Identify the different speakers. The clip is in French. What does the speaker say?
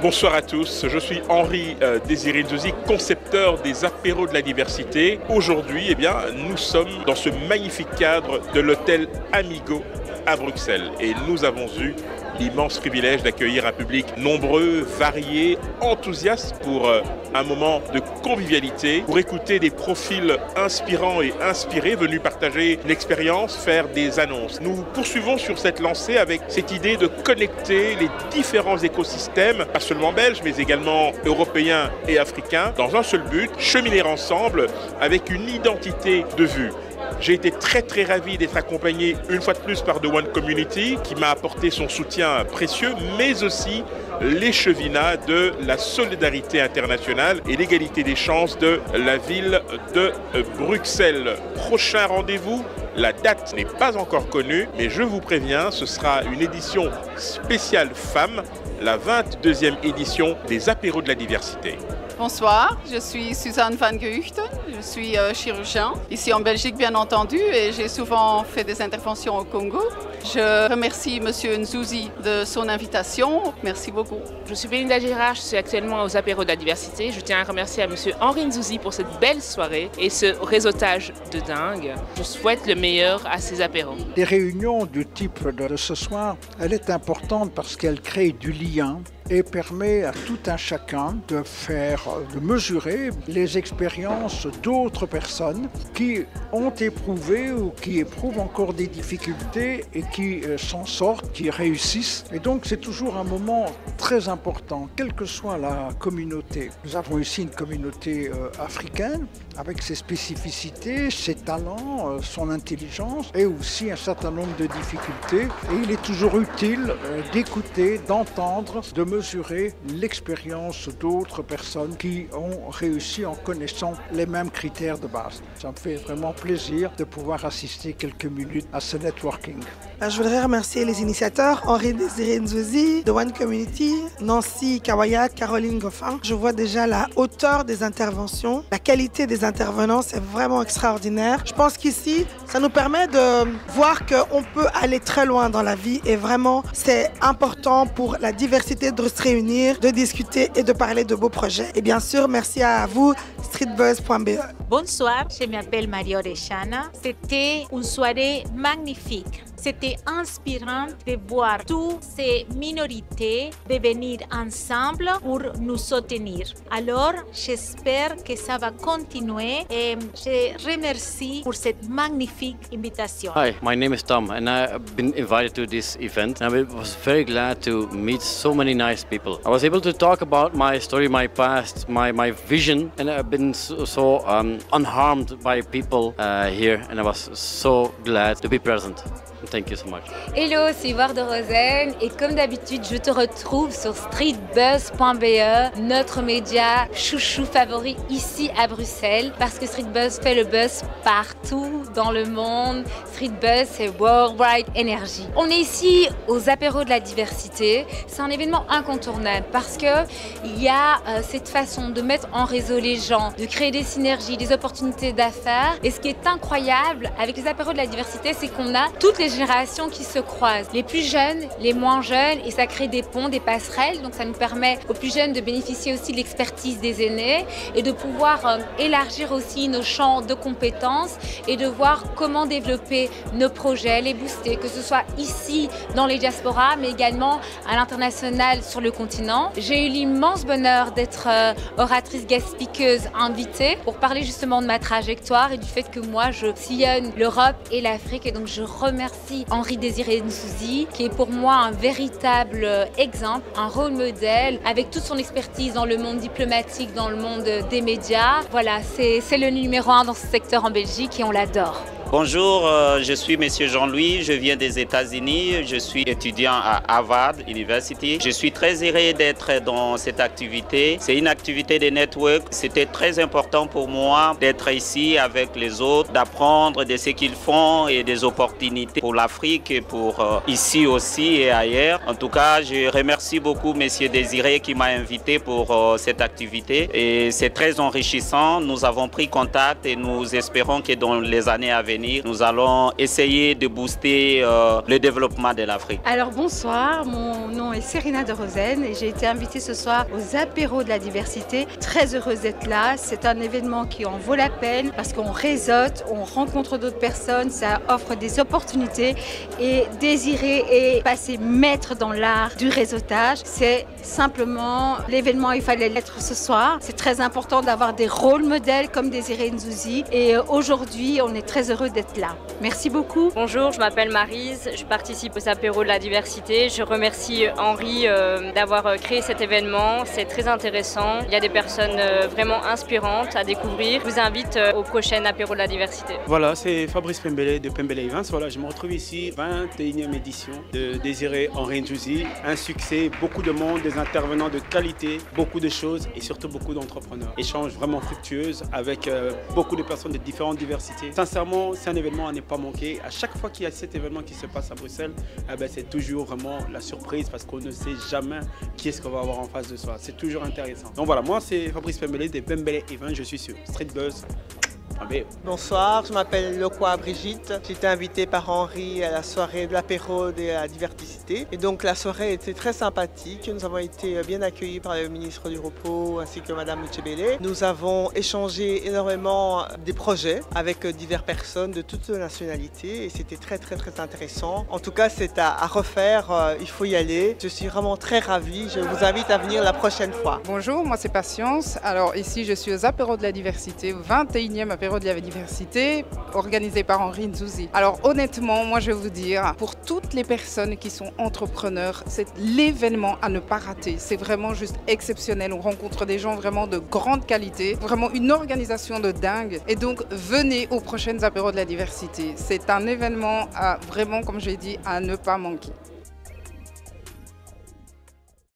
Speaker 1: Bonsoir à tous, je suis Henri Désiré Nzouzi, concepteur des apéros de la diversité. Aujourd'hui, nous sommes dans ce magnifique cadre de l'hôtel Amigo à Bruxelles et nous avons eu l'immense privilège d'accueillir un public nombreux, varié, enthousiaste pour un moment de convivialité, pour écouter des profils inspirants et inspirés venus partager l'expérience, faire des annonces. Nous poursuivons sur cette lancée avec cette idée de connecter les différents écosystèmes, pas seulement belges, mais également européens et africains, dans un seul but, cheminer ensemble avec une identité de vue. J'ai été très ravi d'être accompagné une fois de plus par The One Community qui m'a apporté son soutien précieux, mais aussi l'échevinat de la solidarité internationale et l'égalité des chances de la ville de Bruxelles. Prochain rendez-vous, la date n'est pas encore connue, mais je vous préviens, ce sera une édition spéciale femmes, la 22e édition des apéros de la diversité.
Speaker 2: Bonsoir, je suis Suzanne van Gehuchten, je suis chirurgien, ici en Belgique bien entendu, et j'ai souvent fait des interventions au Congo. Je remercie M. Nzouzi de son invitation, merci beaucoup.
Speaker 3: Je suis Belinda Girard, je suis actuellement aux apéros de la diversité. Je tiens à remercier à M. Henri Nzouzi pour cette belle soirée et ce réseautage de dingue. Je souhaite le meilleur à ces apéros.
Speaker 4: Des réunions du type de ce soir, elle est importante parce qu'elle crée du lien et permet à tout un chacun de mesurer les expériences d'autres personnes qui ont éprouvé ou qui éprouvent encore des difficultés et qui s'en sortent, qui réussissent. Et donc c'est toujours un moment très important, quelle que soit la communauté. Nous avons ici une communauté africaine avec ses spécificités, ses talents, son intelligence et aussi un certain nombre de difficultés. Et il est toujours utile d'écouter, d'entendre, de mesurer l'expérience d'autres personnes qui ont réussi en connaissant les mêmes critères de base. Ça me fait vraiment plaisir de pouvoir assister quelques minutes à ce networking.
Speaker 5: Je voudrais remercier les initiateurs, Henri Désiré Nzouzi, The One Community, Nancy Kawaya, Caroline Goffin. Je vois déjà la hauteur des interventions, la qualité des intervenants, c'est vraiment extraordinaire. Je pense qu'ici, ça nous permet de voir qu'on peut aller très loin dans la vie et vraiment, c'est important pour la diversité de se réunir, de discuter et de parler de beaux projets. Et bien sûr, merci à vous, streetbuzz.be.
Speaker 6: Bonsoir, je m'appelle Maria Orechana. C'était une soirée magnifique. C'était inspirant de voir toutes ces minorités de venir ensemble pour nous soutenir. Alors, j'espère que ça va continuer et je remercie pour cette magnifique invitation.
Speaker 7: Hi, my name is Tom and I've been invited to this event. I was very glad to meet so many nice people. I was able to talk about my story, my past, my vision, and I've been so unharmed by people here, and I was so glad to be present. Thank you so much.
Speaker 8: Hello, c'est Ivoire de Rosen et comme d'habitude, je te retrouve sur streetbuzz.be, notre média chouchou favori ici à Bruxelles parce que Streetbuzz fait le buzz partout dans le monde. Streetbuzz, c'est Worldwide Energy. On est ici aux apéros de la diversité. C'est un événement incontournable parce que il y a cette façon de mettre en réseau les gens, de créer des synergies, des opportunités d'affaires. Et ce qui est incroyable avec les apéros de la diversité, c'est qu'on a toutes les générations qui se croisent, les plus jeunes, les moins jeunes, et ça crée des ponts, des passerelles. Donc ça nous permet aux plus jeunes de bénéficier aussi de l'expertise des aînés et de pouvoir élargir aussi nos champs de compétences et de voir comment développer nos projets, les booster, que ce soit ici dans les diasporas, mais également à l'international sur le continent. J'ai eu l'immense bonheur d'être oratrice guest speaker invitée pour parler justement de ma trajectoire et du fait que moi je sillonne l'Europe et l'Afrique, et donc je remercie Henri Désiré Nzouzi, qui est pour moi un véritable exemple, un rôle modèle, avec toute son expertise dans le monde diplomatique, dans le monde des médias. Voilà, c'est le numéro 1 dans ce secteur en Belgique et on l'adore.
Speaker 9: Bonjour, je suis Monsieur Jean-Louis, je viens des États-Unis, je suis étudiant à Harvard University. Je suis très heureux d'être dans cette activité. C'est une activité de network. C'était très important pour moi d'être ici avec les autres, d'apprendre de ce qu'ils font et des opportunités pour l'Afrique et pour ici aussi et ailleurs. En tout cas, je remercie beaucoup Monsieur Désiré qui m'a invité pour cette activité et c'est très enrichissant. Nous avons pris contact et nous espérons que dans les années à venir, venir, nous allons essayer de booster le développement de l'Afrique.
Speaker 10: Alors bonsoir, mon nom est Serena de Rosen et j'ai été invitée ce soir aux apéros de la diversité. Très heureuse d'être là, c'est un événement qui en vaut la peine parce qu'on réseaute, on rencontre d'autres personnes, ça offre des opportunités et désirer et passer maître dans l'art du réseautage, c'est simplement l'événement, il fallait l'être ce soir. C'est très important d'avoir des rôles modèles comme Désiré Nzouzi et aujourd'hui on est très heureux d'être là. Merci beaucoup.
Speaker 11: Bonjour, je m'appelle Maryse, je participe aux apéros de la diversité. Je remercie Henri d'avoir créé cet événement, c'est très intéressant. Il y a des personnes vraiment inspirantes à découvrir. Je vous invite au prochain apéro de la diversité.
Speaker 12: Voilà, c'est Fabrice Pembele de Pembele Events. Voilà, je me retrouve ici, 21e édition de Désiré Henri Nzouzi. Un succès, beaucoup de monde, des intervenants de qualité, beaucoup de choses et surtout beaucoup d'entrepreneurs. Échange vraiment fructueuse avec beaucoup de personnes de différentes diversités. Sincèrement, c'est un événement à ne pas manquer. À chaque fois qu'il y a cet événement qui se passe à Bruxelles, c'est toujours vraiment la surprise parce qu'on ne sait jamais qui est-ce qu'on va avoir en face de soi. C'est toujours intéressant. Donc voilà, moi c'est Fabrice Pembele de Pembele Events. Je suis sur Street Buzz.
Speaker 13: Bonsoir, je m'appelle Loqua Brigitte. J'ai été invitée par Henri à la soirée de l'apéro de la diversité. Et donc la soirée était très sympathique. Nous avons été bien accueillis par le ministre du Repos ainsi que Madame Muchebele. Nous avons échangé énormément des projets avec diverses personnes de toutes nationalités et c'était très intéressant. En tout cas, c'est à refaire, il faut y aller. Je suis vraiment très ravie. Je vous invite à venir la prochaine fois.
Speaker 14: Bonjour, moi c'est Patience. Alors ici, je suis aux apéros de la diversité, au 21e apéro de la diversité organisé par Henri Nzouzi. Alors honnêtement, moi je vais vous dire, pour toutes les personnes qui sont entrepreneurs, c'est l'événement à ne pas rater. C'est vraiment juste exceptionnel. On rencontre des gens vraiment de grande qualité, vraiment une organisation de dingue. Et donc venez aux prochaines apéros de la diversité. C'est un événement à vraiment, comme j'ai dit, à ne pas manquer.